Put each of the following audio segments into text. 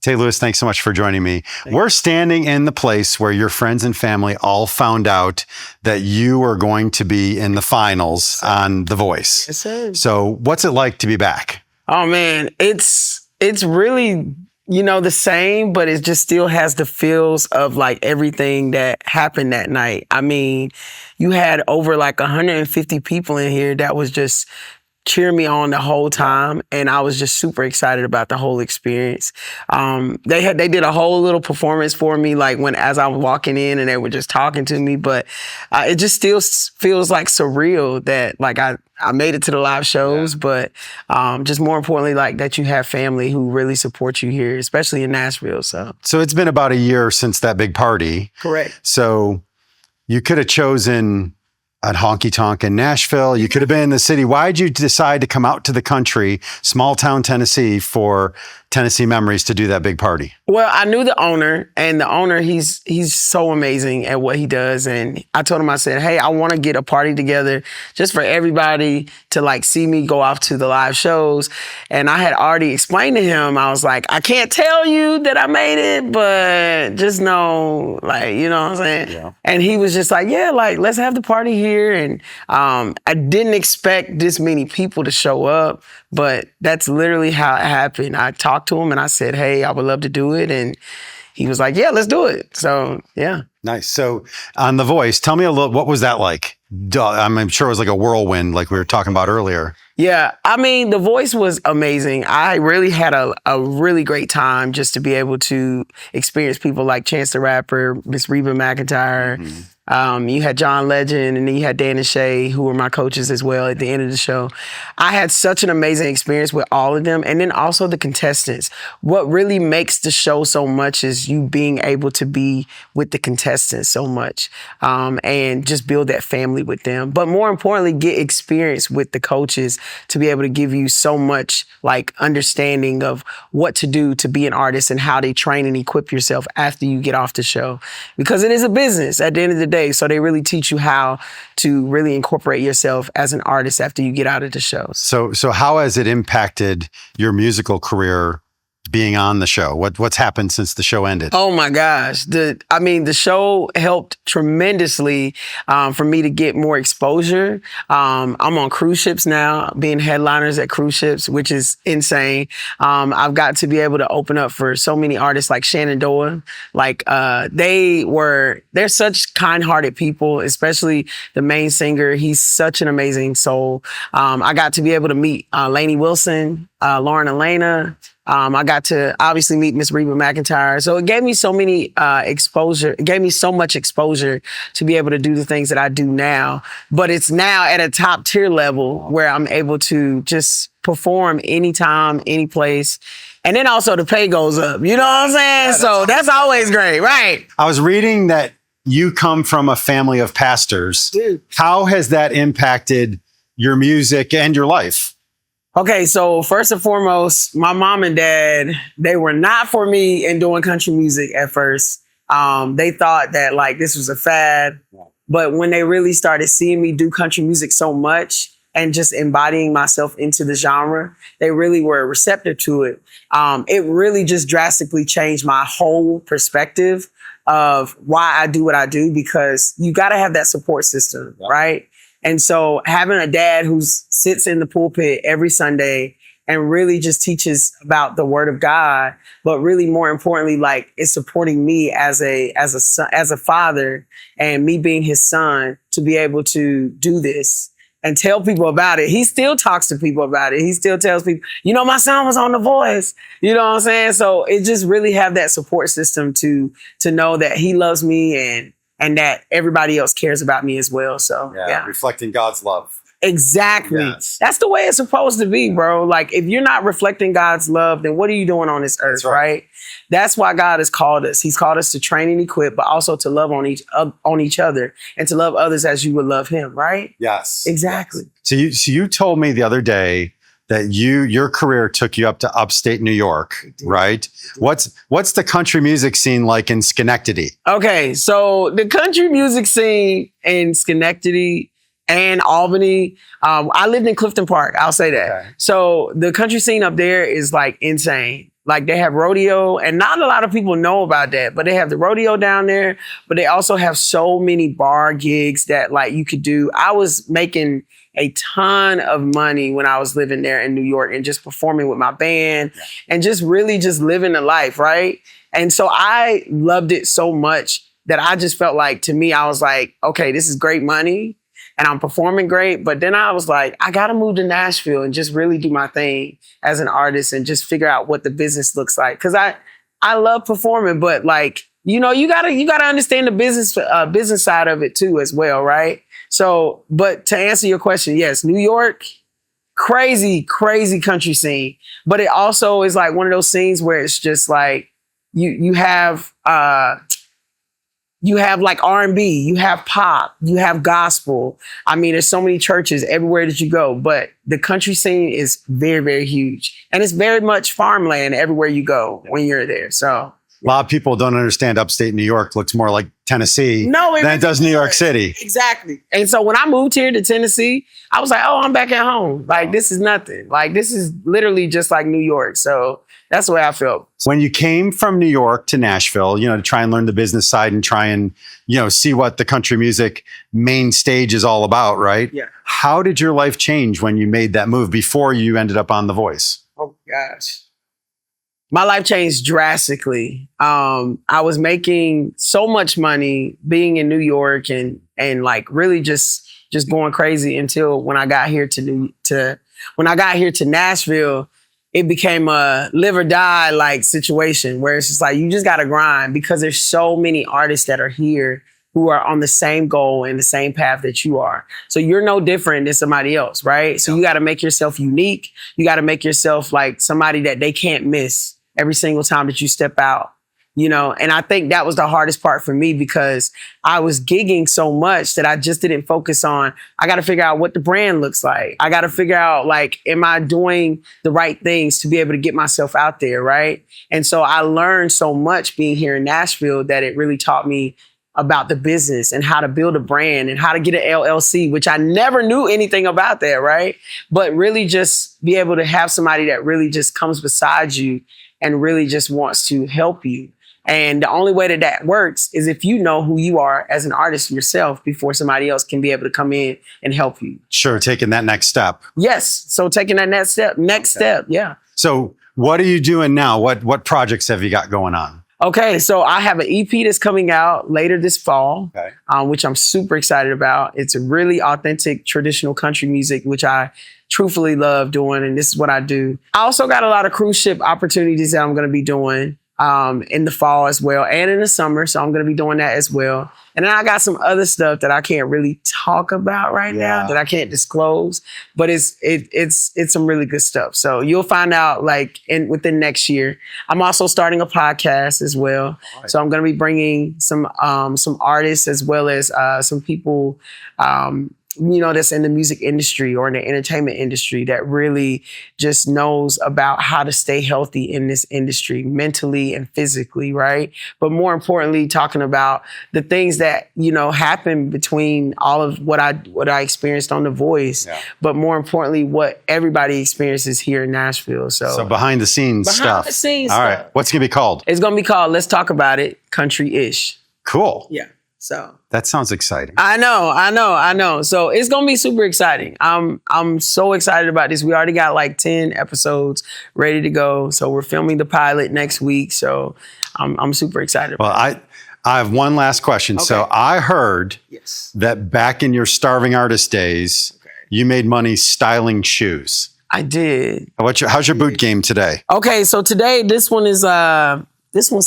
Tae Lewis, thanks so much for joining me. We're standing in the place where your friends and family all found out that you were going to be in the finals on The Voice. Yes, sir. So what's it like to be back? Oh man, it's really, the same, but it just still has the feels of like everything that happened that night. I mean, you had over like 150 people in here that was just cheering me on the whole time, and I was just super excited about the whole experience. They did a whole little performance for me, like as I was walking in, and they were just talking to me. But it just still feels like surreal that like I made it to the live shows, but just more importantly, like that you have family who really support you here, especially in Nashville. So it's been about a year since that big party. Correct. So you could have chosen at Honky Tonk in Nashville. You could have been in the city. Why did you decide to come out to the country, small town Tennessee, for Tennessee Memories to do that big party? Well, I knew the owner, and the owner, he's so amazing at what he does. And I told him, I said, hey, I want to get a party together just for everybody to like see me go off to the live shows. And I had already explained to him, I was like, I can't tell you that I made it, but just know, like, you know what I'm saying? Yeah. And he was just like, yeah, like, let's have the party here. And I didn't expect this many people to show up, but that's literally how it happened. I talked to him and I said, hey, I would love to do it. And he was like, yeah, let's do it. So, yeah. Nice. So on The Voice, tell me a little, what was that like? I'm sure it was like a whirlwind, like we were talking about earlier. Yeah, I mean, The Voice was amazing. I really had a really great time just to be able to experience people like Chance the Rapper, Miss Reba McEntire. You had John Legend, and then you had Dan and Shay, who were my coaches as well at the end of the show. I had such an amazing experience with all of them, and then also the contestants. What really makes the show so much is you being able to be with the contestants so much, and just build that family with them. But more importantly, get experience with the coaches to be able to give you so much like understanding of what to do to be an artist and how they train and equip yourself after you get off the show. Because it is a business at the end of the day. So they really teach you how to really incorporate yourself as an artist after you get out of the show. So how has it impacted your musical career being on the show? What's happened since the show ended? Oh my gosh. The show helped tremendously for me to get more exposure. I'm on cruise ships now, being headliners at cruise ships, which is insane. I've got to be able to open up for so many artists like Shannon Doa. Like they're such kind-hearted people, especially the main singer. He's such an amazing soul. I got to be able to meet Lainey Wilson, Lauren Elena. I got to obviously meet Miss Reba McEntire. So it gave me so many exposure. It gave me so much exposure to be able to do the things that I do now. But it's now at a top tier level where I'm able to just perform anytime, any place. And then also the pay goes up. You know what I'm saying? So that's always great, right? I was reading that you come from a family of pastors. Dude. How has that impacted your music and your life? Okay, so first and foremost, my mom and dad, they were not for me in doing country music at first. They thought that like this was a fad, but when they really started seeing me do country music so much and just embodying myself into the genre, they really were receptive to it. It really just drastically changed my whole perspective of why I do what I do, because you got to have that support system, right? And so having a dad who sits in the pulpit every Sunday and really just teaches about the Word of God, but really more importantly, like is supporting me as a father and me being his son to be able to do this and tell people about it. He still talks to people about it. He still tells people, my son was on The Voice. You know what I'm saying? So it just really have that support system to know that he loves me and that everybody else cares about me as well. So, yeah. Reflecting God's love. Exactly. Yes. That's the way it's supposed to be, bro. Like, if you're not reflecting God's love, then what are you doing on this earth, That's right? That's why God has called us. He's called us to train and equip, but also to love on each other and to love others as you would love him, right? Yes. Exactly. Yes. So you told me the other day that your career took you up to upstate New York, right? What's the country music scene like in Schenectady? Okay, so the country music scene in Schenectady and Albany, I lived in Clifton Park, I'll say that. Okay. So the country scene up there is like insane. Like they have rodeo, and not a lot of people know about that, but they have the rodeo down there, but they also have so many bar gigs that like you could do. I was making a ton of money when I was living there in New York and just performing with my band and just really just living the life, right? And so I loved it so much that I just felt like, to me, I was like, okay, this is great money and I'm performing great. But then I was like, I got to move to Nashville and just really do my thing as an artist and just figure out what the business looks like. Cause I love performing, but like, you know, you gotta understand the business side of it too as well, right? So, but to answer your question, yes, New York, crazy, crazy country scene. But it also is like one of those scenes where it's just like, you have like R&B, you have pop, you have gospel. I mean, there's so many churches everywhere that you go, but the country scene is very, very huge. And it's very much farmland everywhere you go when you're there. So a lot of people don't understand upstate New York looks more like Tennessee than it does New York City. Exactly. And so when I moved here to Tennessee, I was like, oh, I'm back at home. Like, this is nothing. Like, this is literally just like New York. So that's the way I felt. When you came from New York to Nashville, you know, to try and learn the business side and try and, you know, see what the country music main stage is all about, right? Yeah. How did your life change when you made that move before you ended up on The Voice? Oh, gosh. My life changed drastically. I was making so much money being in New York and like really just going crazy until when I got here to Nashville, it became a live or die like situation where it's just like you just gotta grind because there's so many artists that are here who are on the same goal and the same path that you are. So you're no different than somebody else, right? So you gotta make yourself unique. You gotta make yourself like somebody that they can't miss every single time that you step out, you know? And I think that was the hardest part for me because I was gigging so much that I just didn't focus on, I got to figure out what the brand looks like. I got to figure out, like, am I doing the right things to be able to get myself out there, right? And so I learned so much being here in Nashville that it really taught me about the business and how to build a brand and how to get an LLC, which I never knew anything about that, right? But really just be able to have somebody that really just comes beside you and really just wants to help you. And the only way that works is if you know who you are as an artist yourself before somebody else can be able to come in and help you. Sure, taking that next step. Yes, so taking that next step, yeah. So what are you doing now? What projects have you got going on? Okay, so I have an EP that's coming out later this fall, which I'm super excited about. It's a really authentic traditional country music, which I truthfully love doing, and this is what I do. I also got a lot of cruise ship opportunities that I'm going to be doing in the fall as well, and in the summer, so I'm going to be doing that as well. And then I got some other stuff that I can't really talk about right now, that I can't disclose, but it's some really good stuff. So you'll find out like within next year. I'm also starting a podcast as well. Right. So I'm going to be bringing some artists as well as some people, you know, that's in the music industry or in the entertainment industry that really just knows about how to stay healthy in this industry, mentally and physically, right? But more importantly, talking about the things that, you know, happen between all of what I experienced on The Voice, but more importantly, what everybody experiences here in Nashville. So behind the scenes stuff. Behind the scenes all stuff. Right. What's it going to be called? It's going to be called Let's Talk About It, Country-ish. Cool. Yeah. So that sounds exciting. I know. So it's gonna be super exciting. I'm so excited about this. We already got like 10 episodes ready to go. So we're filming the pilot next week. So I'm super excited. Well, I have one last question. Okay. So I heard that back in your starving artist days, you made money styling shoes. I did. How's your boot game today? Okay, so today this one's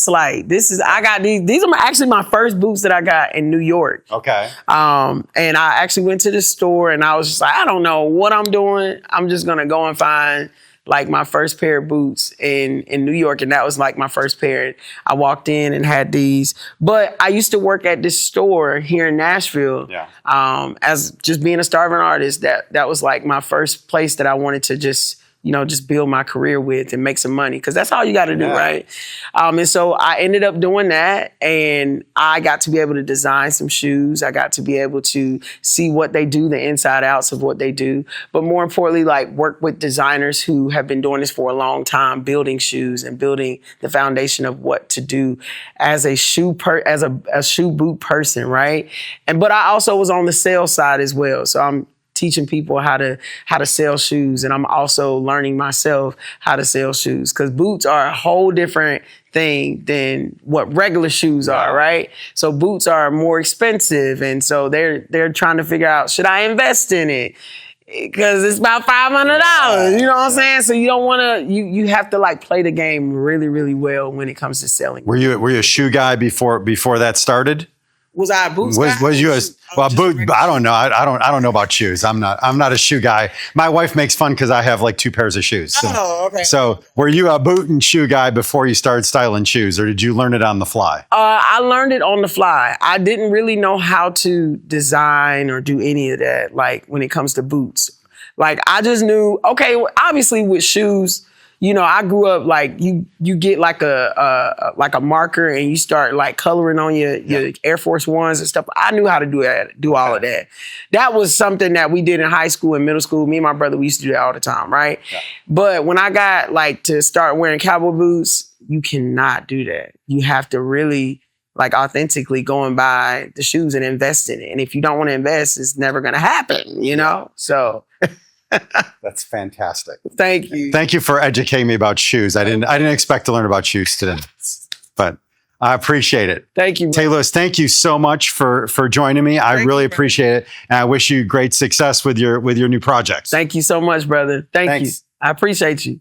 slight. I got these are actually my first boots that I got in New York. Okay. And I actually went to the store and I was just like, I don't know what I'm doing. I'm just gonna go and find like my first pair of boots in New York. And that was like my first pair. I walked in and had these. But I used to work at this store here in Nashville. As just being a starving artist, that was like my first place that I wanted to just, just build my career with and make some money. Cause that's all you got to do. Right. And so I ended up doing that, and I got to be able to design some shoes. I got to be able to see what they do, the inside outs of what they do. But more importantly, like work with designers who have been doing this for a long time, building shoes and building the foundation of what to do as a shoe boot person. Right. But I also was on the sales side as well. So I'm teaching people how to sell shoes, and I'm also learning myself how to sell shoes, because boots are a whole different thing than what regular shoes are, right? So boots are more expensive, and so they're trying to figure out, should I invest in it? Because it's about $500, you know what I'm saying? So you don't want to, you have to like play the game really, really well when it comes to selling. Were you a shoe guy before that started? Was I a boots guy? Was you a boot? I don't know. I don't know about shoes. I'm not a shoe guy. My wife makes fun because I have like 2 pairs of shoes. So, okay. So were you a boot and shoe guy before you started styling shoes, or did you learn it on the fly? I learned it on the fly. I didn't really know how to design or do any of that. Like when it comes to boots, like I just knew, okay, obviously with shoes, I grew up like you get like a marker and you start like coloring on your Air Force Ones and stuff. I knew how to do all of that. That was something that we did in high school and middle school. Me and my brother, we used to do that all the time, right? Yeah. But when I got like to start wearing cowboy boots, you cannot do that. You have to really like authentically go and buy the shoes and invest in it. And if you don't want to invest, it's never going to happen, So... That's fantastic. Thank you. Thank you for educating me about shoes. I didn't expect to learn about shoes today, but I appreciate it. Thank you. Tae Lewis, thank you so much for joining me. I really appreciate it. And I wish you great success with your new projects. Thank you so much, brother. Thanks. You. I appreciate you.